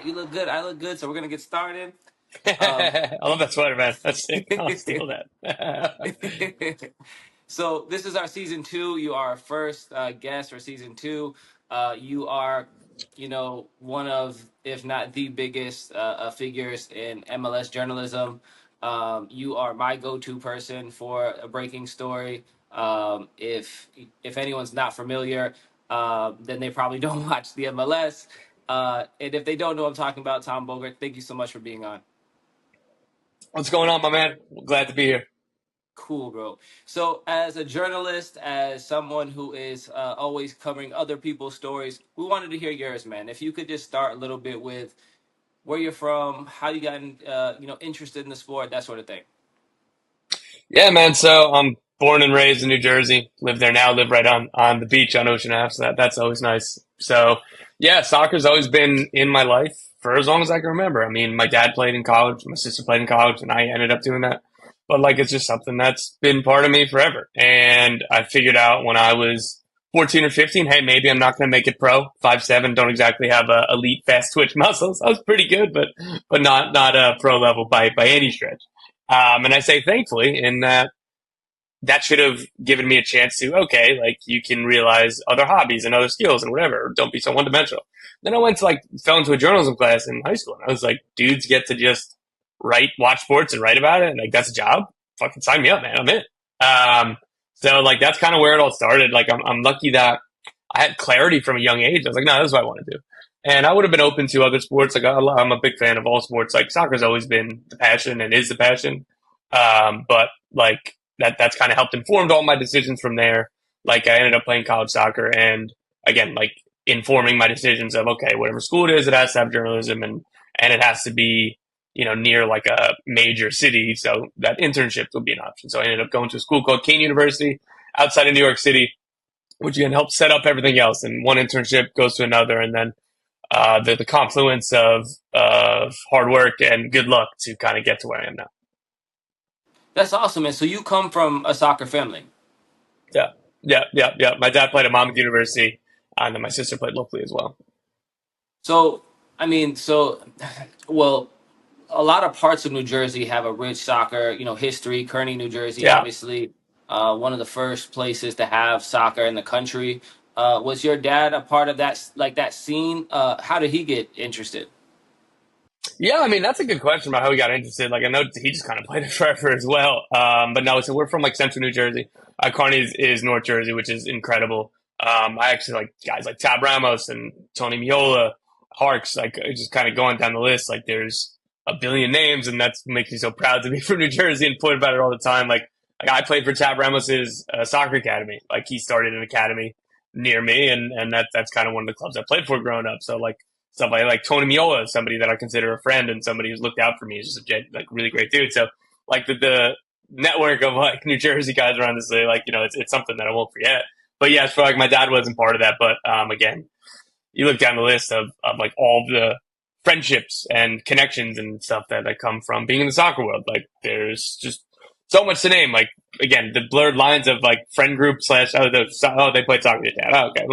You look good. I look good. So we're gonna get started. Um, I love that sweater, man. That's sick. I'll steal that. so this is our season two. You are our first guest for season two. You are, one of, if not the biggest figures in MLS journalism. You are my go-to person for a breaking story. If anyone's not familiar, then they probably don't watch the MLS. And if they don't know what I'm talking about, Tom Bogert, thank you so much for being on. What's going on, my man? Glad to be here. Cool, bro. So, as a journalist, as someone who is always covering other people's stories, we wanted to hear yours, man. If you could just start a little bit with where you're from, how you got, interested in the sport, that sort of thing. Yeah, man. So I'm born and raised in New Jersey. Live there now. Live right on the beach on Ocean Ave. So that's always nice. So yeah, soccer's always been in my life for as long as I can remember. I mean, my dad played in college, my sister played in college, and I ended up doing that. But like, it's just something that's been part of me forever. And I figured out when I was 14 or 15, hey, maybe I'm not going to make it pro. 5'7", don't exactly have elite fast twitch muscles. I was pretty good, but not a pro level by any stretch. And I say thankfully in that should have given me a chance to, okay, like you can realize other hobbies and other skills and whatever. Don't be so one dimensional. Then I went to fell into a journalism class in high school and I was like, dudes get to just watch sports and write about it. And like, that's a job. Fucking sign me up, man. I'm in. So like, that's kind of where it all started. Like, I'm lucky that I had clarity from a young age. I was like, no, this is what I want to do. And I would have been open to other sports. Like, I'm a big fan of all sports. Like, soccer's always been the passion and is the passion. But like, that's kind of helped informed all my decisions from there. Like I ended up playing college soccer and again, like informing my decisions of, okay, whatever school it is, it has to have journalism and it has to be, near like a major city. So that internship would be an option. So I ended up going to a school called Kean University outside of New York City, which again helps set up everything else. And one internship goes to another. And then, the confluence of hard work and good luck to kind of get to where I am now. That's awesome, man. So, you come from a soccer family. Yeah, yeah. My dad played at Monmouth University, and then my sister played locally as well. So, I mean, well, a lot of parts of New Jersey have a rich soccer, history. Kearney, New Jersey, Yeah, obviously, one of the first places to have soccer in the country. Was your dad a part of that scene? How did he get interested? yeah. I mean, that's a good question about how he got interested. Like, I know he just kind of played it forever as well. But no, so we're from like Central New Jersey. Kearney is North Jersey, which is incredible. I actually like guys like Tab Ramos and Tony Miola, Harks. Like, just kind of going down the list. Like, there's a billion names, and that makes me so proud to be from New Jersey and point about it all the time. Like I played for Tab Ramos's soccer academy. Like, he started an academy near me, and that's kind of one of the clubs I played for growing up. So like somebody like Tony Miola is somebody that I consider a friend and somebody who's looked out for me. He's just a like really great dude. So like the network of like New Jersey guys around the city, like it's something that I won't forget. But yeah, for like my dad wasn't part of that. But again, you look down the list of like all the friendships and connections and stuff that come from being in the soccer world. Like there's just so much to name. Like again, the blurred lines of like friend group slash they played soccer with your dad. Oh, okay,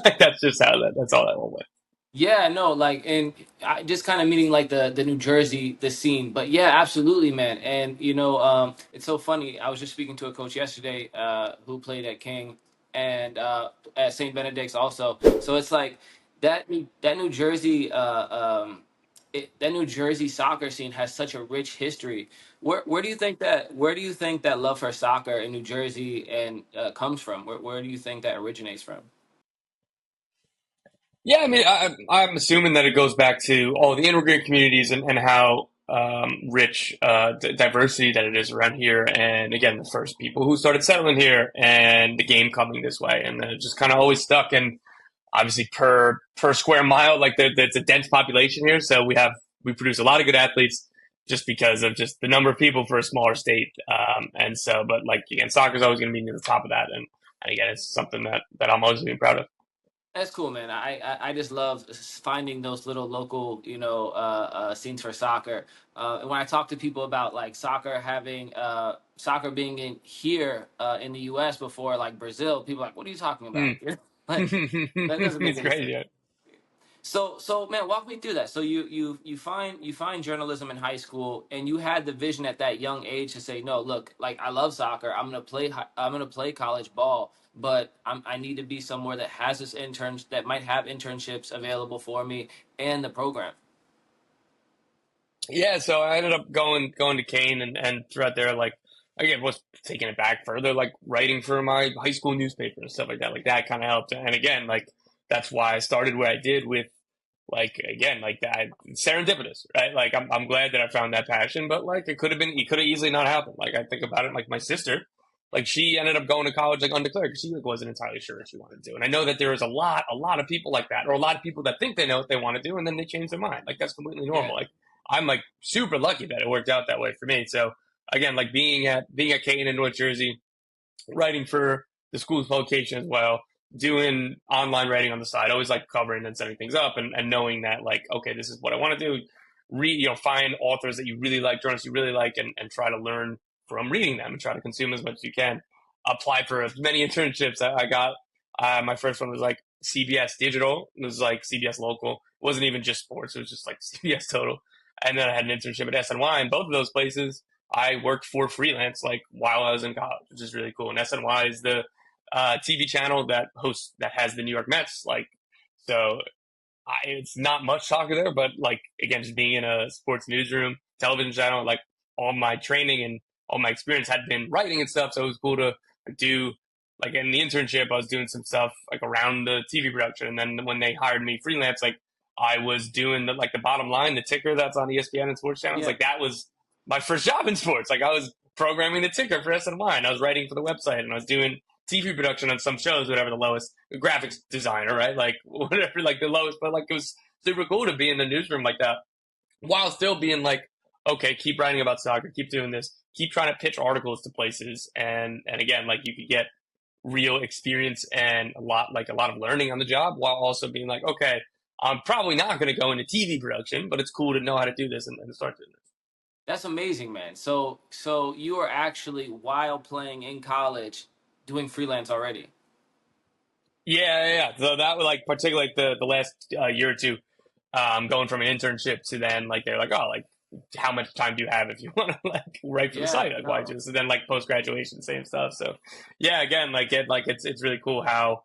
like that's just how that's all that went with. Yeah, no, like, and I just kind of meaning like the New Jersey the scene, but yeah, absolutely, man. And it's so funny. I was just speaking to a coach yesterday, who played at King and at St. Benedict's also. So it's like that New Jersey, that New Jersey soccer scene has such a rich history. Where do you think that love for soccer in New Jersey and comes from? Where do you think that originates from? Yeah, I mean, I'm assuming that it goes back to all the immigrant communities and how rich diversity that it is around here. And again, the first people who started settling here and the game coming this way. And then it just kind of always stuck. And obviously, per square mile, like it's a dense population here. So we produce a lot of good athletes just because of just the number of people for a smaller state. And so, but like, again, soccer is always going to be near the top of that. And again, it's something that I'm always being proud of. That's cool, man. I just love finding those little local, scenes for soccer. And when I talk to people about like soccer being in here in the U.S. before like Brazil, people are like, "What are you talking about?" Mm. Like that doesn't make It's any crazy. sense. Yeah. So man, walk me through that. So you find journalism in high school, and you had the vision at that young age to say, no, look, like I love soccer. I'm gonna play college ball, but I need to be somewhere that has this interns that might have internships available for me and the program. Yeah, so I ended up going to Kane and throughout there, like again, was taking it back further, like writing for my high school newspaper and stuff like that. Like that kind of helped. And again, like that's why I started where I did with like again, like that serendipitous, right? Like I'm glad that I found that passion, but like it could have easily not happened. Like I think about it, like my sister, like she ended up going to college like undeclared because she like wasn't entirely sure what she wanted to do. And I know that there is a lot of people like that, or a lot of people that think they know what they want to do and then they change their mind. Like that's completely Yeah. normal. Like I'm like super lucky that it worked out that way for me. So again, like being at Kane in North Jersey, writing for the school's publication as well, doing online writing on the side, always like covering and setting things up and knowing that like, okay, this is what I want to do. Read, find authors that you really like, journalists you really like, and try to learn from reading them and try to consume as much as you can. Apply for as many internships I got. My first one was like CBS Digital. It was like CBS Local. It wasn't even just sports. It was just like CBS Total. And then I had an internship at SNY. And both of those places, I worked for freelance like while I was in college, which is really cool. And SNY is the TV channel that has the New York Mets. Like, so it's not much soccer there, but like again, just being in a sports newsroom, television channel, like all my training and all my experience had been writing and stuff. So it was cool to do like in the internship, I was doing some stuff like around the TV production. And then when they hired me freelance, like I was doing the bottom line, the ticker that's on ESPN and sports channels. Yeah. Like that was my first job in sports. Like I was programming the ticker for SNY and I was writing for the website and I was doing TV production on some shows, whatever the lowest graphics designer, right? Like whatever, like the lowest, but like it was super cool to be in the newsroom like that while still being like, okay, keep writing about soccer, keep doing this, keep trying to pitch articles to places. And again, like you could get real experience and a lot of learning on the job while also being like, okay, I'm probably not going to go into TV production, but it's cool to know how to do this and start doing this. That's amazing, man. So you are actually while playing in college doing freelance already. Yeah. So that was like particularly like the last year or two, going from an internship to then like they're like, oh, like how much time do you have if you want to like write for the Yeah, site? Like why no. just and then like post graduation, same stuff. So yeah, again, it's really cool how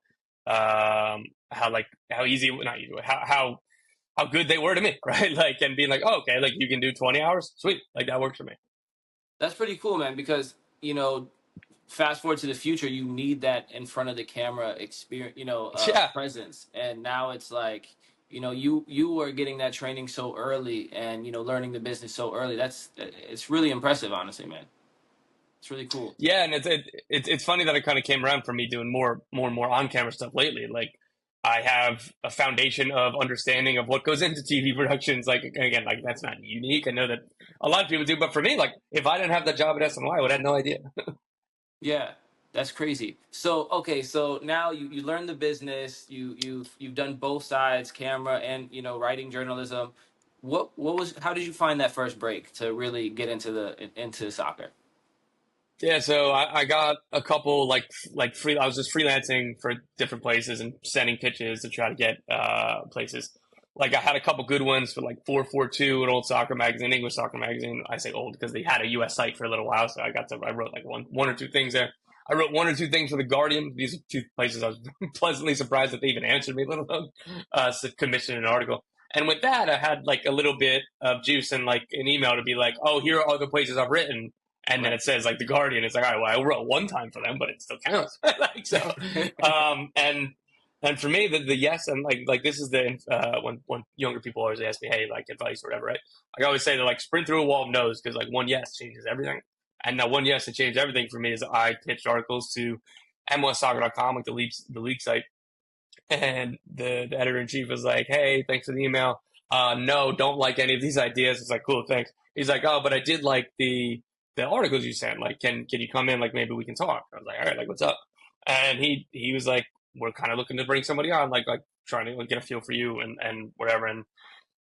easy not easy how good they were to me, right? Like and being like, oh, okay, like you can do 20 hours, sweet, like that works for me. That's pretty cool, man, because fast forward to the future, you need that in front of the camera experience, Yeah, presence. And now it's like, you were getting that training so early, and learning the business so early. It's really impressive, honestly, man. It's really cool. yeah, and it's funny that it kind of came around from me doing more and more on camera stuff lately. Like I have a foundation of understanding of what goes into TV productions. Like again, like that's not unique. I know that a lot of people do, but for me, like if I didn't have that job at SNY, I would have no idea. Yeah, that's crazy. So okay, so now you learn the business. You've done both sides, camera and writing journalism. What was how did you find that first break to really get into soccer? Yeah, so I got a couple like free. I was just freelancing for different places and sending pitches to try to get places. Like I had a couple good ones for like 442, an old soccer magazine, English soccer magazine. I say old because they had a U.S. site for a little while, so I wrote like one or two things there. I wrote one or two things for the Guardian. These are two places I was pleasantly surprised that they even answered me, let alone commissioned an article. And with that, I had like a little bit of juice and like an email to be like, oh, here are all the places I've written, and then Right. it says like the Guardian. It's like, all right, well, I wrote one time for them, but it still counts. Like so, and for me, the yes and like this is the when younger people always ask me, hey, like advice or whatever, right? I always say that like sprint through a wall of no's because like one yes changes everything, and that one yes that changed everything for me is I pitched articles to MLSsoccer.com, like the league site, and the editor in chief was like, "Hey, thanks for the email. No, don't like any of these ideas." It's like, "Cool, thanks." He's like, "Oh, but I did like the articles you sent. Like, can you come in? Like, maybe we can talk." I was like, "All right, like, what's up?" And he was like, "We're kind of looking to bring somebody on, like trying to like, get a feel for you and whatever." And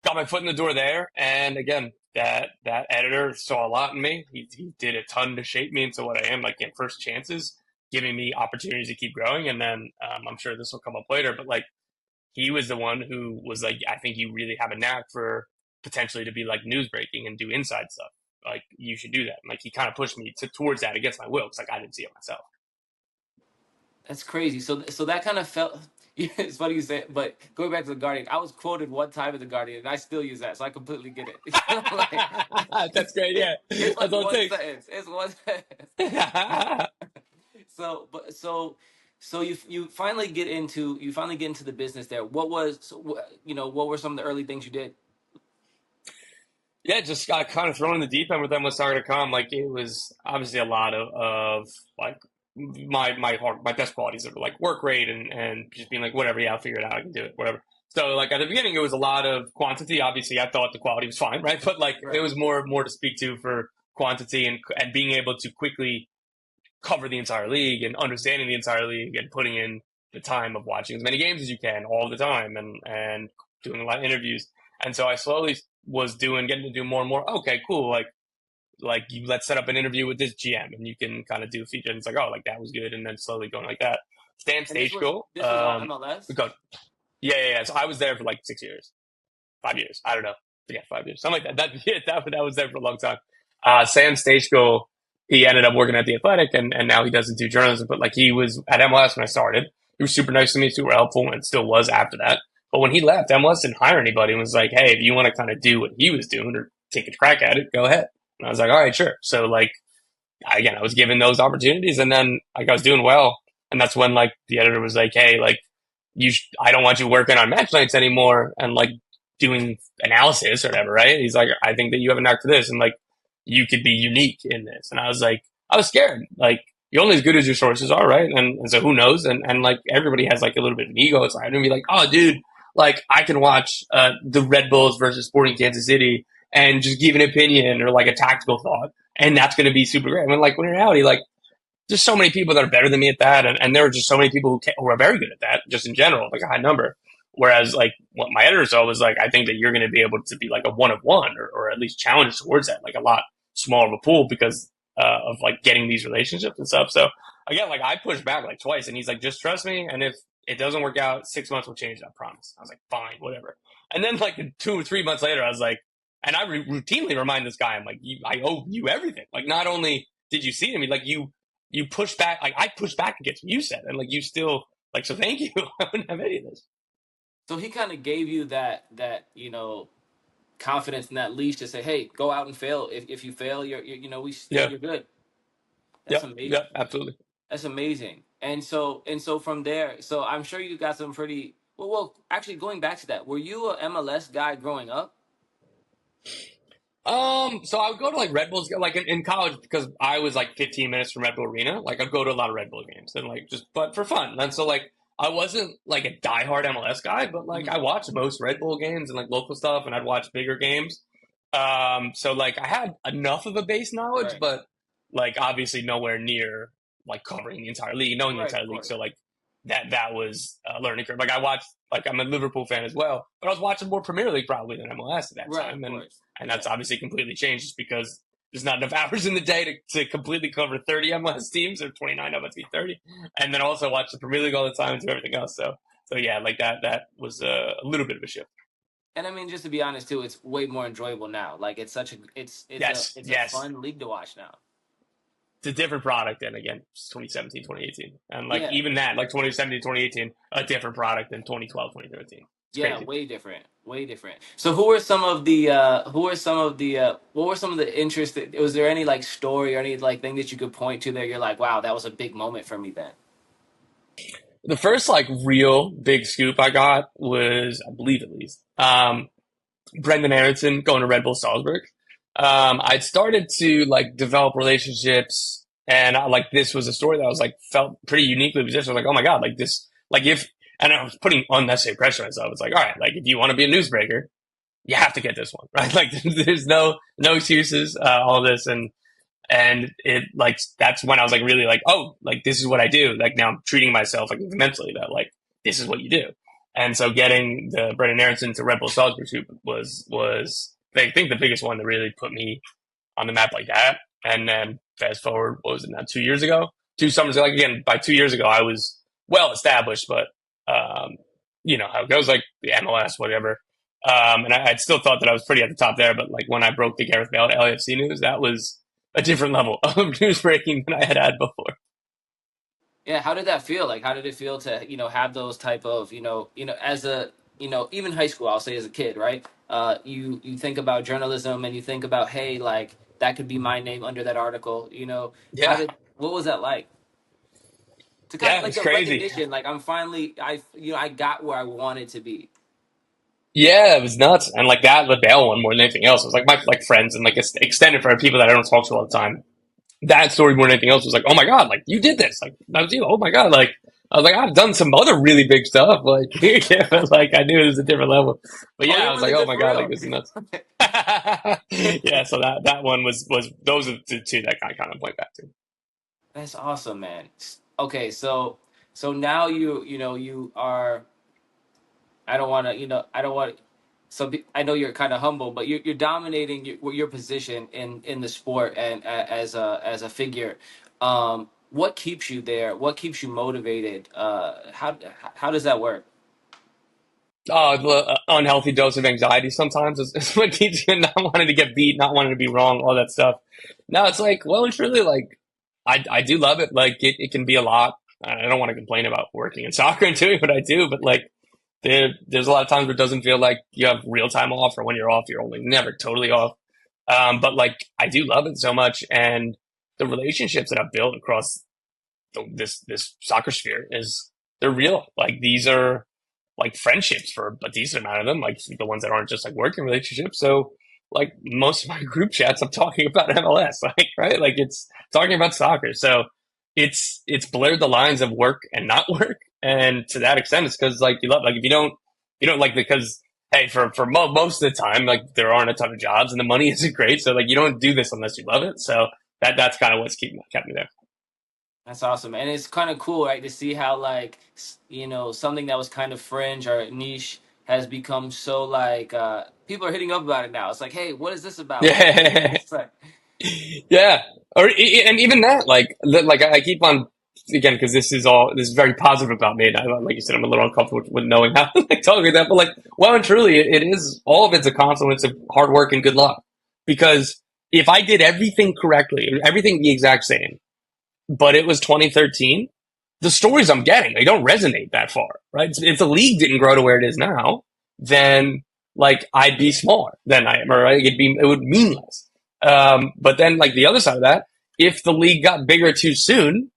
got my foot in the door there. And again, that editor saw a lot in me. He did a ton to shape me into what I am, like in first chances, giving me opportunities to keep growing. And then I'm sure this will come up later, but like he was the one who was like, I think you really have a knack for potentially to be like news breaking and do inside stuff. Like you should do that. And, like he kind of pushed me towards that against my will because like I didn't see it myself. That's crazy. So that kind of felt. Yeah, it's funny you say it, but going back to the Guardian, I was quoted one time in the Guardian, and I still use that, so I completely get it. Like, That's great. Yeah, it's like that's all it one takes. sentence. It's one sentence. So, but so you finally get into the business there. What was what were some of the early things you did? Yeah, just got kind of thrown in the deep end with MLS.com. Like it was obviously a lot of like my best qualities are like work rate and just being like whatever, yeah, I'll figure it out, I can do it, whatever. So like at the beginning it was a lot of quantity. Obviously I thought the quality was fine, right? But like it Right. was more to speak to for quantity and being able to quickly cover the entire league and understanding the entire league and putting in the time of watching as many games as you can all the time and doing a lot of interviews. And so I slowly was getting to do more and more. Okay, cool. Like you let's set up an interview with this GM and you can kind of do a feature and it's like, oh, like that was good. And then slowly going like that. Stan And Stachel, this was on MLS. because yeah. So I was there for like 6 years, 5 years. I don't know. Yeah, 5 years, something like that. Yeah, that was there for a long time. Sam Stachel, he ended up working at the Athletic, and now he doesn't do journalism. But like he was at MLS when I started. He was super nice to me, super helpful, and still was after that. But when he left, MLS didn't hire anybody and was like, hey, if you want to kind of do what he was doing or take a crack at it, go ahead. And I was like, all right, sure. So like again, I was given those opportunities, and then like I was doing well, and that's when like the editor was like, "Hey, like I don't want you working on match nights anymore and like doing analysis or whatever, right?" He's like, "I think that you have a knack for this, and like you could be unique in this." And I was like, I was scared, like. You're only as good as your sources are, right? And so who knows? And like everybody has like a little bit of an ego. So I'm gonna be like, oh, dude, like I can watch the Red Bulls versus Sporting Kansas City and just give an opinion or like a tactical thought and that's going to be super great. I mean, like, when in reality, like, there's so many people that are better than me at that, and there are just so many people who are very good at that, just in general, like a high number. Whereas, like, what my editor saw was like, I think that you're going to be able to be like a one of one, or at least challenge towards that, like a lot smaller of a pool because of like getting these relationships and stuff. So again, like I pushed back like twice, and he's like, just trust me, and if it doesn't work out, 6 months will change. I promise. I was like, fine, whatever. And then like 2 or 3 months later, I was like, and I routinely remind this guy, I'm like, I owe you everything. Like, not only did you see me, like you pushed back, like I pushed back against what you said, and like you still like, so thank you. I wouldn't have any of this. So he kind of gave you that confidence and that leash to say, hey, go out and fail. If you fail, you're we still Yeah. you're good. That's Yep. amazing. Yep. Absolutely. That's amazing. And so from there, so I'm sure you got some pretty well. Actually, going back to that, were you a MLS guy growing up? So I would go to like Red Bulls, like in college, because I was like 15 minutes from Red Bull Arena. Like I'd go to a lot of Red Bull games and like just, but for fun. And so like I wasn't like a diehard MLS guy, but like Mhm. I watched most Red Bull games and like local stuff, and I'd watch bigger games. So like I had enough of a base knowledge, Right. but like obviously nowhere near like covering the entire league, knowing the Right. entire Of league. course. So like that was a learning curve. Like I watched, like I'm a Liverpool fan as well, but I was watching more Premier League probably than MLS at that Right. time, Of course. and Yeah. that's obviously completely changed just because there's not enough hours in the day to completely cover 30 MLS teams or 29 of it to be 30, and then also watch the Premier League all the time and do everything else. So yeah, like that was a little bit of a shift. And I mean, just to be honest too, it's way more enjoyable now. Like it's such a Yes, it's a yes, fun league to watch now. it's a different product than again 2017, 2018, and like Yeah. even that, like 2017, 2018, a different product than 2012, 2013. It's Yeah, crazy. way different, way different. So what were some of the interests that was there any like story or any like thing that you could point to that you're like, wow, that was a big moment for me then? The first like real big scoop I got was, I believe at least, Brendan Aronson going to Red Bull Salzburg. I'd started to like develop relationships, and like this was a story that I was like felt pretty uniquely positioned. Like, oh my god, like this, like if, and I was putting unnecessary pressure on myself. It's like, all right, like if you want to be a newsbreaker, you have to get this one, right? Like there's no excuses, all this, and it like that's when I was like really like, oh, like this is what I do. Like now I'm treating myself like mentally that like this is what you do. And so getting the Brendan Aronson to Red Bull Salzburg shoot was I think the biggest one that really put me on the map like that. And then fast forward, what was it now, 2 years ago? 2 summers ago. Like again, by 2 years ago I was well established, but you know how it goes, like the MLS, whatever. And I still thought that I was pretty at the top there, but like when I broke the Gareth Bale to LAFC news, that was a different level of news breaking than I had had before. Yeah, how did that feel? Like, how did it feel to have those type of as a even high school, I'll say as a kid, right? You think about journalism and you think about, hey, like that could be my name under that article. How Yeah, did what was that like to kind of yeah, it like was the crazy. recognition? Like I'm finally I got where I wanted to be. Yeah, it was nuts, and like that, the Bale one more than anything else. It was like my like friends and like extended for people that I don't talk to all the time. That story more than anything else was like, oh my god, like you did this, like that was you. Oh my god, like I was like, I've done some other really big stuff, like yeah, but like I knew it was a different level. But Oh, yeah, I you're was like, really oh good my for god, like real. this is nuts. Yeah, so that one was those are the two that I kind of point back to. That's awesome, man. Okay, so now you are. I don't want to, I don't want. I know you're kind of humble, but you're dominating your position in the sport and as a figure. What keeps you there? What keeps you motivated? How does that work? Oh, the unhealthy dose of anxiety sometimes is what keeps you not wanting to get beat, not wanting to be wrong, all that stuff. No, it's like, well, it's really like, I do love it. Like, it can be a lot. I don't want to complain about working in soccer and doing what I do, but like, there's a lot of times where it doesn't feel like you have real time off, or when you're off, you're only never totally off. But like, I do love it so much. And the relationships that I've built across this soccer sphere is, they're real. Like, these are, like friendships for a decent amount of them, like the ones that aren't just like working relationships. So like most of my group chats, I'm talking about MLS, like right, like it's talking about soccer. So it's blurred the lines of work and not work, and to that extent, it's because like you love, like if you don't like, because hey, for most of the time, like there aren't a ton of jobs and the money isn't great, so like you don't do this unless you love it. So that's kind of what's kept me there. That's awesome, and it's kind of cool, right, to see how like something that was kind of fringe or niche has become so like people are hitting up about it now. It's like, hey, what is this about? What is this? Yeah. It's like, Yeah, or and even that, like I keep on again because this is very positive about me. And like you said, I'm a little uncomfortable with knowing how to like talk like that, but like, well and truly, it is all of it's a confluence of hard work and good luck. Because if I did everything correctly, everything the exact same, but it was 2013, the stories I'm getting, they don't resonate that far, right? If the league didn't grow to where it is now, then like I'd be smaller than I am, or right? It would mean less. But then like the other side of that, if the league got bigger too soon,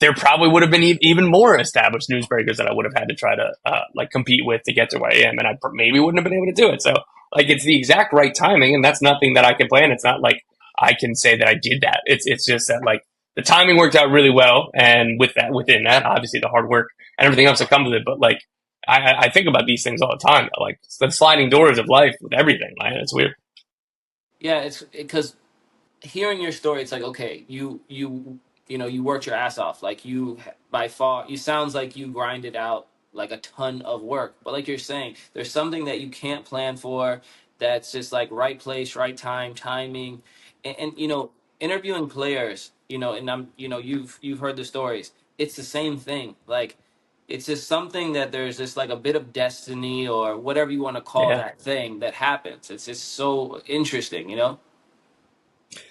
there probably would have been even more established newsbreakers that I would have had to try to like compete with to get to where I am, and I maybe wouldn't have been able to do it. So like it's the exact right timing, and that's nothing that I can plan. It's not like I can say that I did that. It's just that like the timing worked out really well, and within that, obviously the hard work and everything else that comes with it. But like I think about these things all the time, like it's the sliding doors of life with everything, man. It's weird. yeah, it's because hearing your story, it's like, okay, you worked your ass off. Like by far, you sounds like you grinded out like a ton of work. But like you're saying, there's something that you can't plan for. That's just like right place, right time, timing, and interviewing players. And you've heard the stories. It's the same thing. Like it's just something that there's just like a bit of destiny or whatever you want to call Yeah. that thing that happens. It's just so interesting.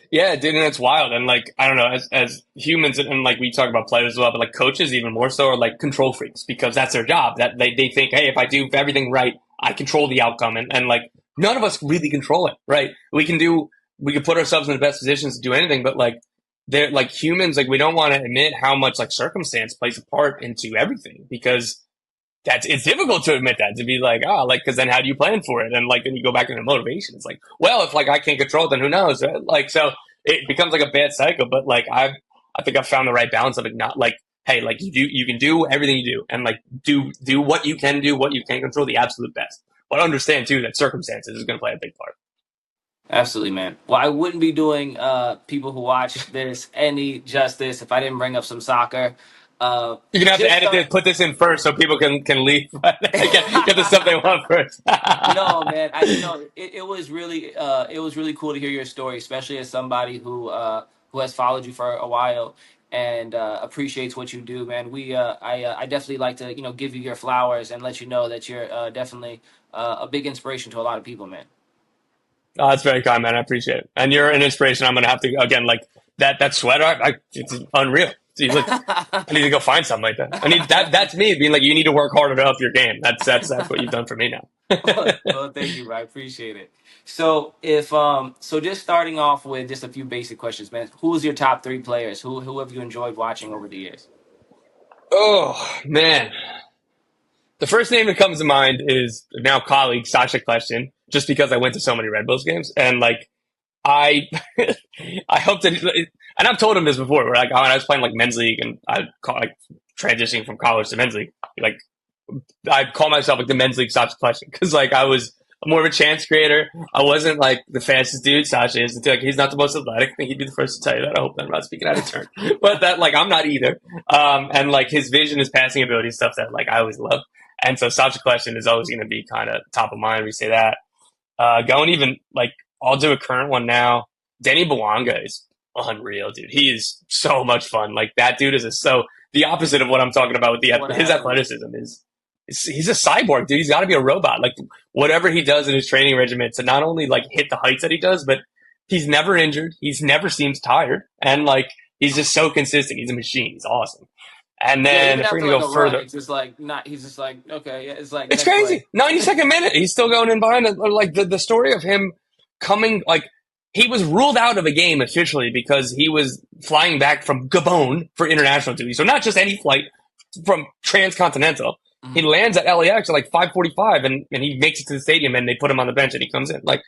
Yeah, dude, and it's wild. And like, I don't know, as humans, and like we talk about players as well, but like coaches even more so are like control freaks because that's their job. That they think, hey, if I do everything right, I control the outcome. And like none of us really control it, right? We can put ourselves in the best positions to do anything, but like they're like humans, like we don't want to admit how much like circumstance plays a part into everything because it's difficult to admit that, to be like, oh, like, because then how do you plan for it? And like then you go back into motivation. It's like, well, if like I can't control it, then who knows, right? Like, so it becomes like a bad cycle. But like I think I've found the right balance of it. Not like, hey, like you can do everything you do, and like do what you can do, what you can control, the absolute best. But understand too that circumstances is going to play a big part. Absolutely, man. Well, I wouldn't be doing people who watch this any justice if I didn't bring up some soccer. You're gonna have to Just edit this, put this in first so people can leave. Get the stuff they want first. no, man. It was really cool to hear your story, especially as somebody who has followed you for a while. and appreciates what you do, man. I definitely like to give you your flowers and let you know that you're definitely a big inspiration to a lot of people, man. Oh, that's very kind, man. I appreciate it. And you're an inspiration. I'm gonna have to again like that sweater. It's unreal. See, look, I need to go find something like that. I need that. That's me being like, you need to work harder to up your game. That's what you've done for me now. Well, thank you, bro. I appreciate it. So so just starting off with just a few basic questions, man. Who's your top three players? Who have you enjoyed watching over the years? Oh man, the first name that comes to mind is now colleague Sasha Question, just because I went to so many Red Bulls games and like I I hope that, and I've told him this before. Where like when I was playing like men's league and like transitioning from college to men's league, like I'd call myself like the men's league Sasha Question because like I was more of a chance creator. I wasn't like the fastest dude. Sasha is. Like he's not the most athletic. I think he'd be the first to tell you that. I hope that I'm not speaking out of turn, but that like I'm not either. And like his vision, his passing ability, stuff that like I always love. And so Sasha Question is always going to be kind of top of mind. We say that. Going even like I'll do a current one now. Denny Bwanga is unreal, dude. He is so much fun. Like that dude is so the opposite of what I'm talking about with What an his athlete! athleticism is he's a cyborg, dude. He's got to be a robot. Like whatever he does in his training regimen to not only like hit the heights that he does, but he's never injured. He's never seems tired, and like he's just so consistent. He's a machine. He's awesome. And Yeah, then even if we're after gonna like go a run, further, it's just like not. He's just like okay, yeah. It's like it's next play. crazy. 92nd minute, he's still going in behind. Like the story of him coming, like he was ruled out of a game officially because he was flying back from Gabon for international duty. So not just any flight from transcontinental. He Mhm. lands at LAX at like 5:45, and he makes it to the stadium, and they put him on the bench, and he comes in like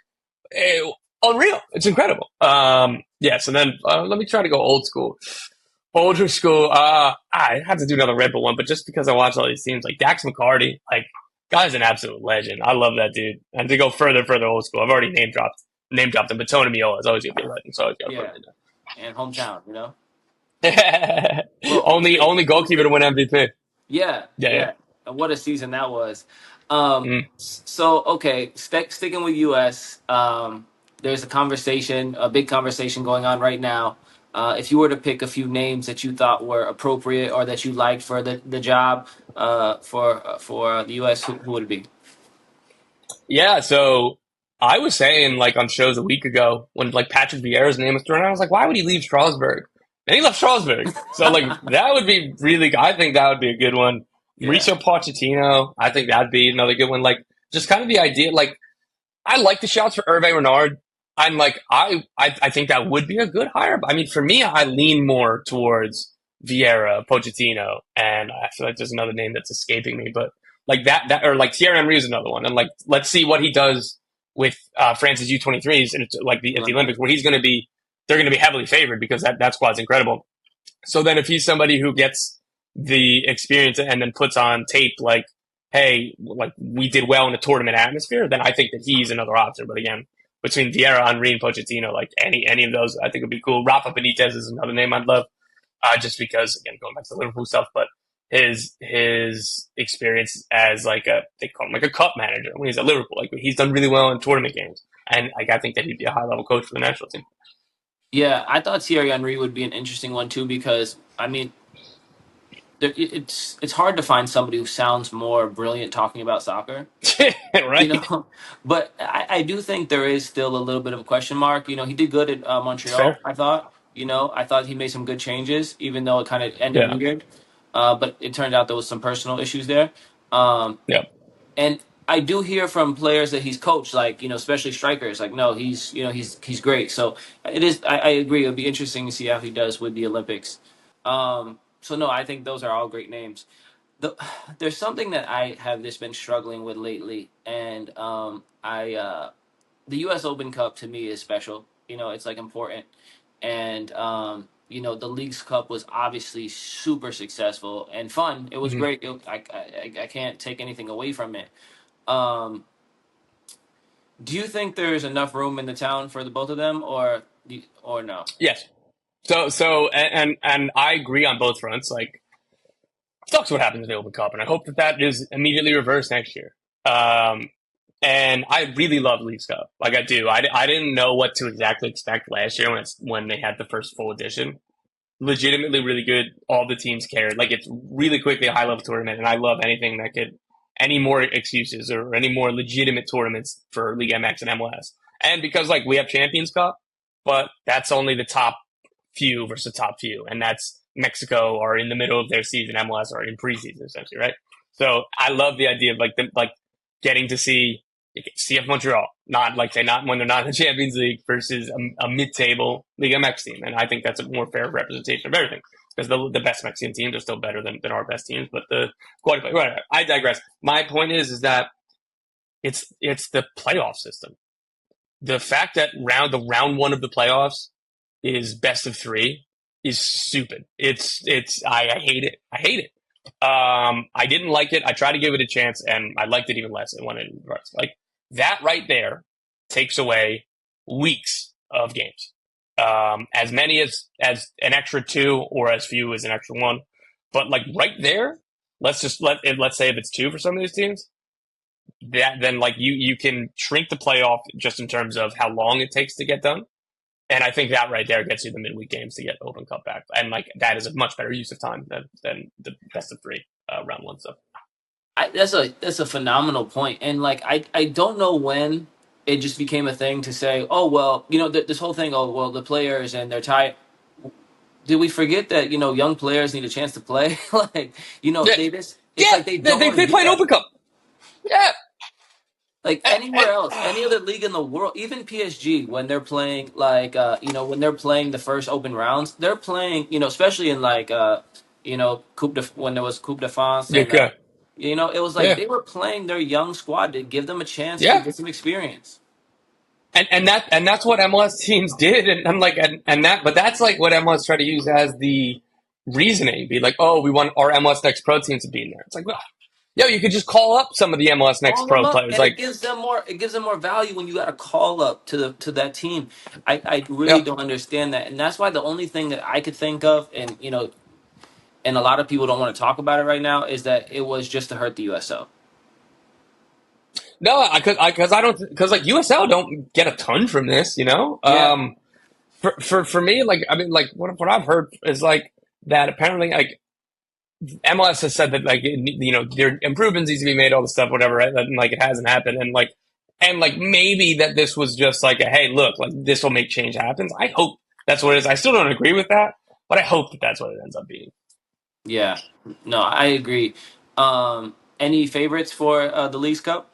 eh, unreal. It's incredible. Yeah. So then let me try to go old school. Older school, I have to do another Red Bull one, but just because I watch all these teams, like Dax McCarty, like, guy's an absolute legend. I love that dude. And to go further old school, I've already name dropped him, but Tony Miola is always gonna be a legend, so I always gotta put Yeah, him and hometown, you know. in there. Well, home state, only home goalkeeper to state. win MVP. Yeah, Yeah, yeah. yeah. And what a season that was. Mm. So okay, sticking with US, there's a conversation, a big conversation going on right now. If you were to pick a few names that you thought were appropriate or that you liked for the job for the US, who would it be? Yeah, so I was saying like on shows a week ago when like Patrick Vieira's name was thrown out, I was like, why would he leave Strasbourg? And he left Strasbourg. So like that would be really I think that would be a good one. Yeah, Mauricio Pochettino, I think that'd be another good one. Like just kind of the idea like I like the shouts for Hervé Renard. I'm like I think that would be a good hire. But I mean for me I lean more towards Vieira, Pochettino, and I feel like there's another name that's escaping me, but like that or like Thierry Henry is another one. And like let's see what he does with France's U23s and it's like at the Olympics where they're gonna be heavily favored because that squad's incredible. So then if he's somebody who gets the experience and then puts on tape like, hey, like we did well in the tournament atmosphere, then I think that he's another option. But again, between Vieira, Henry, and Pochettino, like any of those, I think would be cool. Rafa Benitez is another name I'd love, just because again going back to the Liverpool stuff, but his experience as like they call him like a cup manager when he's at Liverpool, like he's done really well in tournament games, and like I think that he'd be a high level coach for the national team. yeah. I thought Thierry Henry would be an interesting one too because I mean it's hard to find somebody who sounds more brilliant talking about soccer, you Right? know. But I do think there is still a little bit of a question mark. You know, he did good at It's Montreal. fair. I thought. You know, I thought he made some good changes, even though it kind of ended Yeah. weird. But it turned out there was some personal issues there. Yeah. And I do hear from players that he's coached, like especially strikers. Like, no, he's great. So it is. I agree. It'll be interesting to see how he does with the Olympics. So no, I think those are all great names. The, there's something that I have just been struggling with lately, and I the U.S. Open Cup to me is special. You know, it's like important, and the Leagues Cup was obviously super successful and fun. It was Mhm. great. I can't take anything away from it. Um, do you think there's enough room in the town for the both of them, or no? Yes. And I agree on both fronts. Like, sucks what happens in the Open Cup, and I hope that that is immediately reversed next year. Um, and I really love Leagues Cup. Like I do. I didn't know what to exactly expect last year when they had the first full edition. legitimately really good. All the teams cared. Like it's really quickly a high level tournament, and I love anything that could any more excuses or any more legitimate tournaments for League MX and MLS. And because like we have Champions Cup, but that's only the top few versus top few, and that's Mexico are in the middle of their season, MLS are in preseason essentially, right? So I love the idea of like getting to see CF Montreal, not like say not when they're not in the Champions League versus a mid-table League MX team, and I think that's a more fair representation of everything because the best Mexican teams are still better than our best teams, but the quality. Whatever. I digress. My point is that it's the playoff system. The fact that the round one of the playoffs is best of three is stupid. I hate it. I hate it. I didn't like it. I tried to give it a chance, and I liked it even less when it starts. Like that right there takes away weeks of games. As many as an extra two, or as few as an extra one. But like right there, let's say if it's two for some of these teams, that then like you can shrink the playoff just in terms of how long it takes to get done. And I think that right there gets you the midweek games to get Open Cup back. And like that is a much better use of time than the best of three round one stuff. That's a phenomenal point, and like I don't know when it just became a thing to say, oh well, this whole thing, oh well, the players and they're tired. Did we forget that young players need a chance to play? Like Yeah, they just it's yeah, like they don't want to they do play an that. Open Cup. Yeah, Like and, anywhere else, any other league in the world, even PSG, when they're playing when they're playing the first open rounds, they're playing especially in like when there was Coupe de France, and okay. it was like Yeah, they were playing their young squad to give them a chance to yeah. get some experience. And that's what MLS teams did, and I'm like, but that's like what MLS tried to use as the reasoning, be like, oh, we want our MLS Next Pro teams to be in there. It's like, well, yo, you could just call up some of the MLS Next Call them Pro up, players, and like, it gives them more value when you got to call up to that team. I really yeah, don't understand that, and that's why the only thing that I could think of, and a lot of people don't want to talk about it right now, is that it was just to hurt the USL. no, because I don't because like USL don't get a ton from this, you know. Yeah. For me, like I mean, like what I've heard is like that apparently like MLS has said that like there improvements needs to be made, all the stuff, whatever, right? And like it hasn't happened, and like maybe that this was just like a hey, look, like this will make change happens. I hope that's what it is. I still don't agree with that, but I hope that that's what it ends up being. Yeah. No, I agree. Any favorites for the Leagues Cup?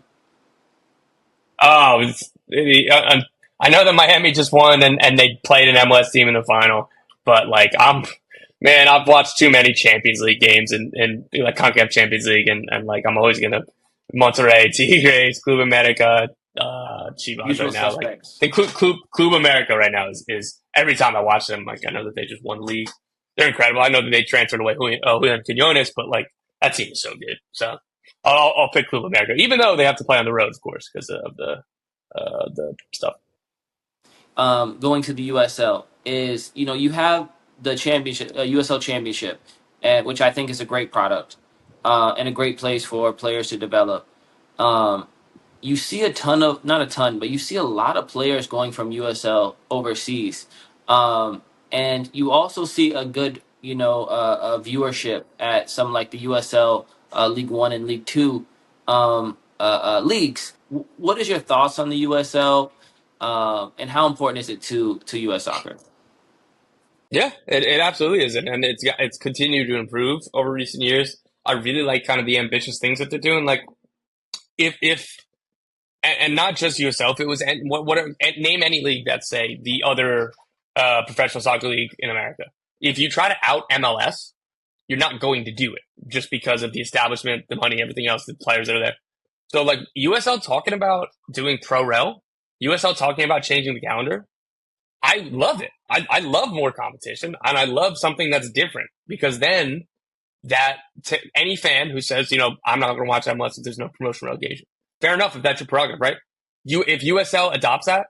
Oh, I know that Miami just won and they played an MLS team in the final, but like man, I've watched too many Champions League games and like CONCACAF Champions League and like I'm always gonna Monterrey, Tigres, Club America, Chivas Usual right now. Like suspects. the Club America right now is every time I watch them, like I know that they just won the league. They're incredible. I know that they transferred away Julian Quinones, but like that team is so good. So I'll pick Club America, even though they have to play on the road, of course, because of the stuff. Going to the USL is you have the championship, USL Championship, which I think is a great product, and a great place for players to develop. Um, you see a ton of not a ton, but you see a lot of players going from USL overseas, and you also see a good viewership at some like the USL League One and League Two leagues. What is your thoughts on the USL, and how important is it to US soccer? Yeah, it absolutely is, and it's continued to improve over recent years. I really like kind of the ambitious things that they're doing. Like if and not just USL. If it was name any league that's say the other professional soccer league in America. If you try to out MLS, you're not going to do it just because of the establishment, the money, everything else, the players that are there. So like USL talking about doing pro rel, USL talking about changing the calendar. I love it. I love more competition and I love something that's different because then any fan who says, I'm not going to watch MLS if there's no promotion relegation. Fair enough if that's your prerogative, right? If USL adopts that,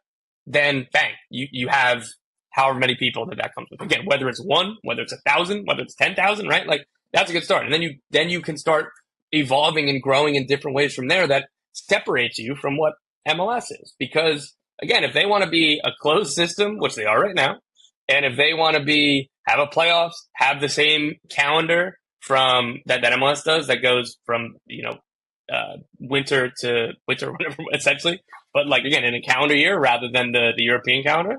then bang, you have however many people that comes with. Again, whether it's one, whether it's 1,000, whether it's 10,000, right? Like that's a good start. And then you can start evolving and growing in different ways from there that separates you from what MLS is. Because again, if they want to be a closed system, which they are right now, and if they want to be have a playoffs, have the same calendar from that MLS does that goes from winter to winter, whatever, essentially. But like again, in a calendar year rather than the European calendar,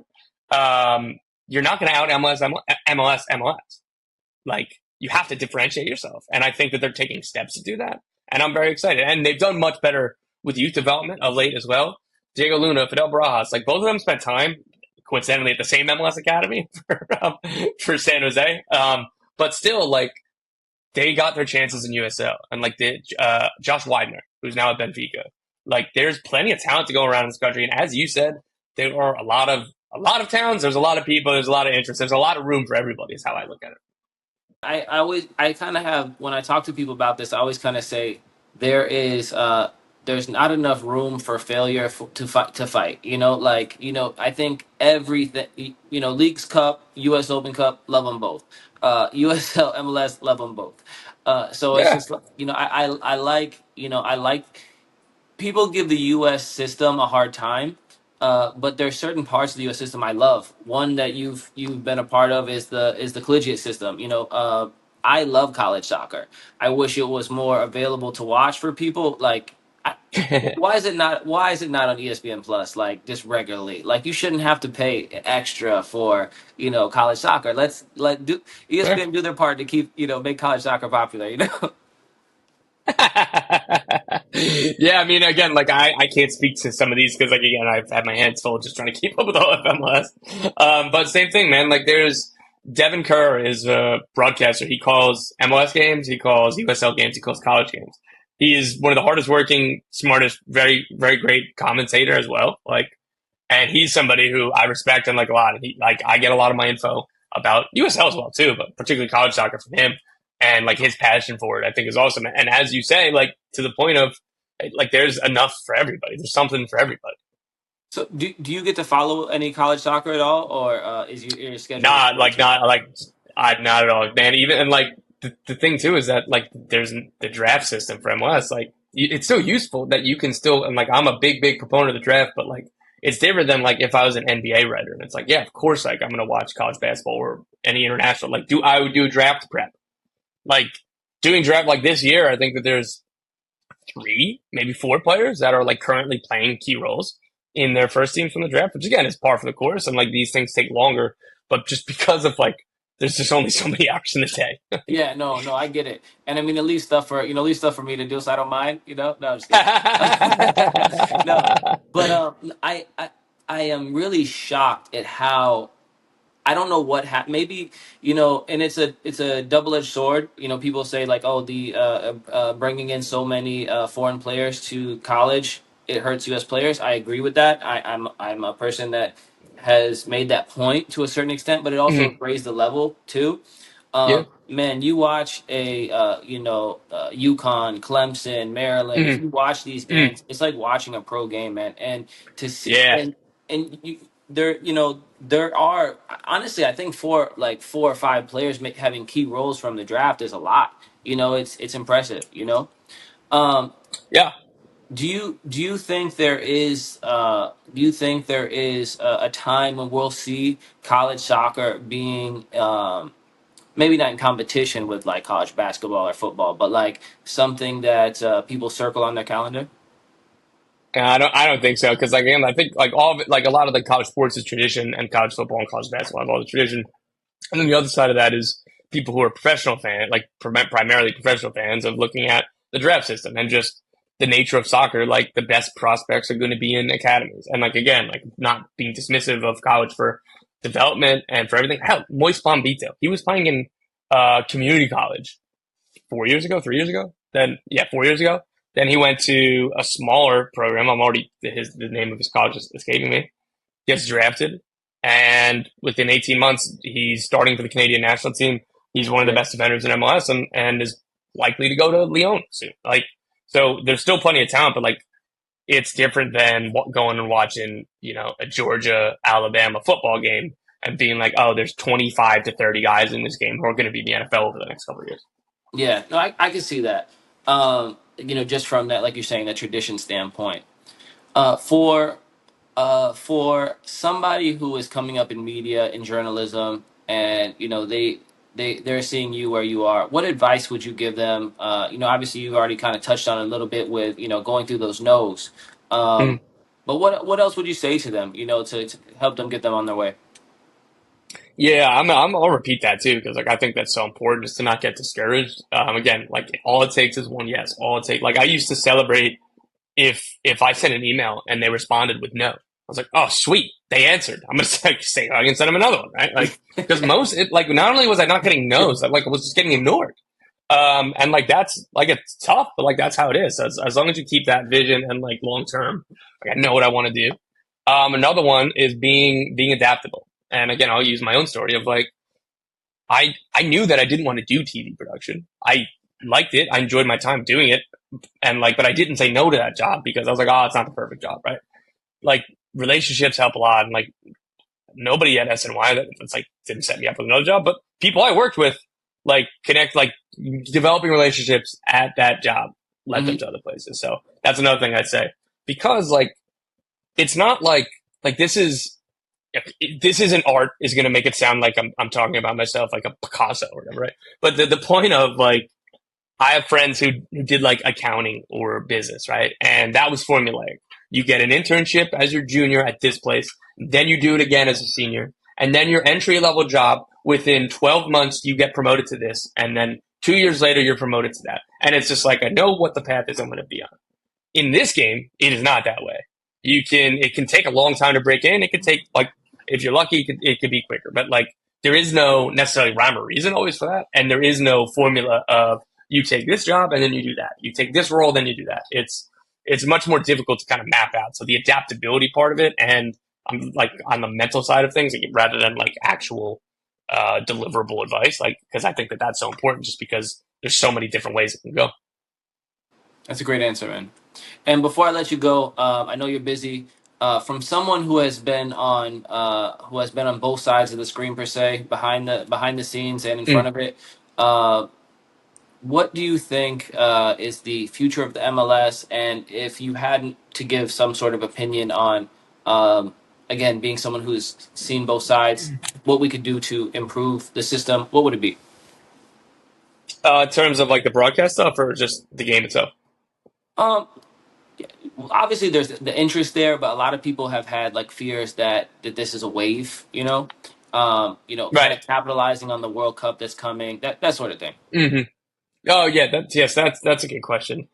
you're not going to out MLS. Like you have to differentiate yourself, and I think that they're taking steps to do that, and I'm very excited. And they've done much better with youth development of late as well. Diego Luna, Fidel Barajas, like both of them spent time coincidentally at the same MLS academy for San Jose. But still, like they got their chances in USL, and like Josh Widener, who's now at Benfica. Like there's plenty of talent to go around in this country, and as you said, there are a lot of towns. There's a lot of people. There's a lot of interest. There's a lot of room for everybody. Is how I look at it. I always I kind of have when I talk to people about this, I always kind of say there is there's not enough room for failure to fight. I think everything. Leagues Cup, U.S. Open Cup, love them both. USL, MLS, love them both. So it's Yeah. just I like people give the U.S. system a hard time, but there's certain parts of the U.S. system I love. One that you've been a part of is the collegiate system. I love college soccer. I wish it was more available to watch for people. Like, why is it not on ESPN Plus like just regularly? Like, you shouldn't have to pay extra for college soccer. Let's let do Fair. ESPN do their part to keep make college soccer popular. Yeah, I mean, again, like I can't speak to some of these because, like, again, I've had my hands full just trying to keep up with all of MLS. But same thing, man. Like, there's Devin Kerr is a broadcaster. He calls MLS games, he calls USL games, he calls college games. He is one of the hardest working, smartest, very, very great commentator as well. Like, and he's somebody who I respect and like a lot. He like I get a lot of my info about USL as well too, but particularly college soccer from him and like his passion for it. I think is awesome. And as you say, like to the point of like there's enough for everybody. There's something for everybody. So do you get to follow any college soccer at all, or is your schedule Not way like too? not like I not at all, man. Even and like the thing too is that like there's the draft system for MLS. Like it's so useful that you can still and like I'm a big proponent of the draft, but like it's different than like if I was an NBA writer and it's like yeah, of course like I'm gonna watch college basketball or any international. Like I would do draft prep. Like doing draft like this year, I think that there's three, maybe four players that are like currently playing key roles in their first teams from the draft, which again is par for the course. And like these things take longer, but just because of like, there's just only so many hours in the day. Yeah, no, no, I get it, and I mean, at least stuff for me to do, so I don't mind. No, I'm just kidding. No, but I am really shocked at how I don't know what happened. Maybe and it's a double edged sword. People say like, oh, the bringing in so many foreign players to college it hurts U.S. players. I agree with that. I'm a person that has made that point to a certain extent, but it also Mhm. raised the level too. Yeah. Man, you watch a UConn, Clemson, Maryland. If Mhm. you watch these Mhm. games, it's like watching a pro game, man. And to see Yeah. and there are honestly, I think four or five players having key roles from the draft is a lot. It's impressive. Um, Yeah. do you think there is a time when we'll see college soccer being maybe not in competition with like college basketball or football, but like something that people circle on their calendar? And I don't think so because like again I think like all of it like a lot of the college sports is tradition and college football and college basketball have all the tradition. And then the other side of that is people who are professional fans, like primarily professional fans, of looking at the draft system and just the nature of soccer. Like the best prospects are going to be in academies, and like again, like not being dismissive of college for development and for everything. Hell, Moise Bombito, he was playing in community college 4 years ago, 3 years ago. Then yeah, 4 years ago. Then he went to a smaller program. I'm already the name of his college is escaping me, gets drafted, and within 18 months, he's starting for the Canadian national team. He's one of the Yeah. best defenders in MLS and is likely to go to Lyon soon. Like, so there's still plenty of talent, but like, it's different than going and watching, a Georgia Alabama football game and being like, oh, there's 25 to 30 guys in this game who are going to be in the NFL over the next couple of years. Yeah, no, I can see that. Just from that, like you're saying, that tradition standpoint. For somebody who is coming up in media and journalism, and they're seeing you where you are. What advice would you give them? Obviously you've already kind of touched on it a little bit with going through those no's. Mm. But what else would you say to them? To help them get them on their way. Yeah, I'll repeat that too because like I think that's so important just to not get discouraged. Again, like all it takes is one yes. All it takes, like I used to celebrate if I sent an email and they responded with no. I was like, oh sweet, they answered. I'm gonna say I can send them another one, right? Like because like not only was I not getting no's, I was just getting ignored. And like that's like it's tough, but like that's how it is. As long as you keep that vision and like long term, like I know what I want to do. Another one is being adaptable. And again, I'll use my own story of like I knew that I didn't want to do TV production. I liked it. I enjoyed my time doing it, and like, but I didn't say no to that job because I was like, oh, it's not the perfect job, right? Like relationships help a lot, and like nobody at SNY that it's like didn't set me up with another job, but people I worked with like connect like developing relationships at that job led them Hmm. to other places. So that's another thing I'd say because like it's not like this isn't art is going to make it sound like I'm talking about myself like a Picasso or whatever, right? But the point of like I have friends who did like accounting or business, right? And that was formulaic. You get an internship as your junior at this place, then you do it again as a senior, and then your entry level job within 12 months you get promoted to this, and then 2 years later you're promoted to that. And it's just like I know what the path is I'm going to be on. In this game, it is not that way. It can take a long time to break in. It could take like if you're lucky, it could be quicker. But like there is no necessarily rhyme or reason always for that, and there is no formula of you take this job and then you do that. You take this role, then you do that. It's much more difficult to kind of map out. So the adaptability part of it, and I'm like on the mental side of things, rather than like actual deliverable advice, like because I think that that's so important, just because there's so many different ways it can go. That's a great answer, man. And before I let you go, I know you're busy. From someone who has been on both sides of the screen per se, behind the scenes and in front Mm. of it, what do you think is the future of the MLS? And if you hadn't to give some sort of opinion on, um, again, being someone who's seen both sides, what we could do to improve the system, what would it be? In terms of like the broadcast stuff or just the game itself? Um, Obviously there's the interest there, but a lot of people have had like fears that this is a wave, kind Right. of capitalizing on the World Cup that's coming, that sort of thing. Hmm. Oh yeah, that's a good question.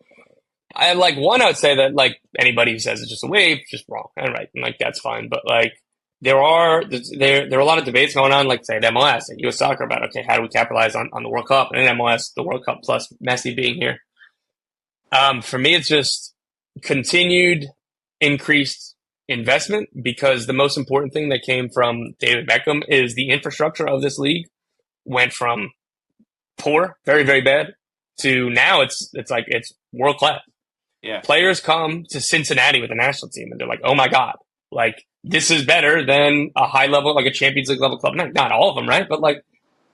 I like one. I would say that like anybody who says it's just a wave, just wrong. And right, and like that's fine. But like there are a lot of debates going on, like say at MLS and U.S. Soccer about okay, how do we capitalize on the World Cup and in MLS, the World Cup plus Messi being here. For me, it's just continued increased investment because the most important thing that came from David Beckham is the infrastructure of this league went from poor, very very bad, to now it's like it's world class. Yeah. Players come to Cincinnati with the national team and they're like, oh my God, like this is better than a high level, like a Champions League level club. Not all of them, right? But like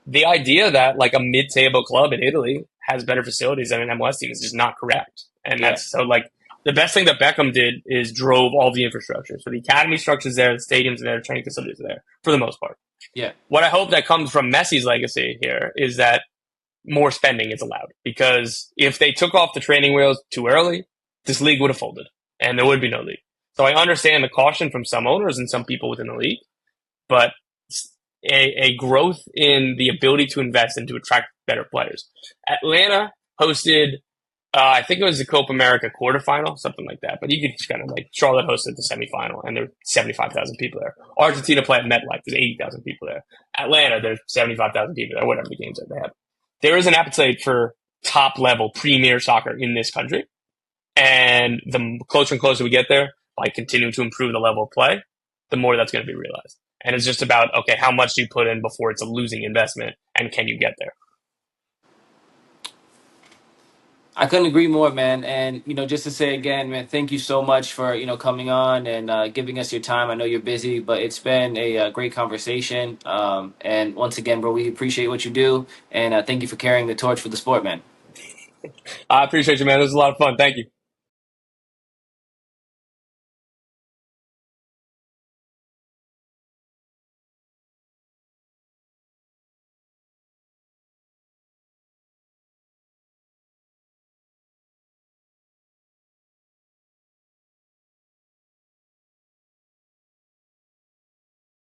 the idea that like a mid table club in Italy has better facilities than an MLS team is just not correct. And Yeah. that's so like the best thing that Beckham did is drove all the infrastructure. So the academy structure's there, the stadiums are there, the training facilities are there for the most part. Yeah. What I hope that comes from Messi's legacy here is that more spending is allowed because if they took off the training wheels too early, this league would have folded and there would be no league. So I understand the caution from some owners and some people within the league, but a growth in the ability to invest and to attract better players. Atlanta hosted, I think it was the Copa America quarterfinal, something like that. But you could just kind of like Charlotte hosted the semifinal, and there were 75,000 people there. Argentina played at MetLife, there's 80,000 people there. Atlanta, there's 75,000 people there, whatever the games that they have. There is an appetite for top level premier soccer in this country. And the closer and closer we get there, by continuing to improve the level of play, the more that's going to be realized. And it's just about, okay, how much do you put in before it's a losing investment and can you get there? I couldn't agree more, man. And just to say again, man, thank you so much for coming on and giving us your time. I know you're busy, but it's been a, great conversation. And once again, bro, we appreciate what you do, and thank you for carrying the torch for the sport, man. I appreciate you, man. This was a lot of fun. Thank you.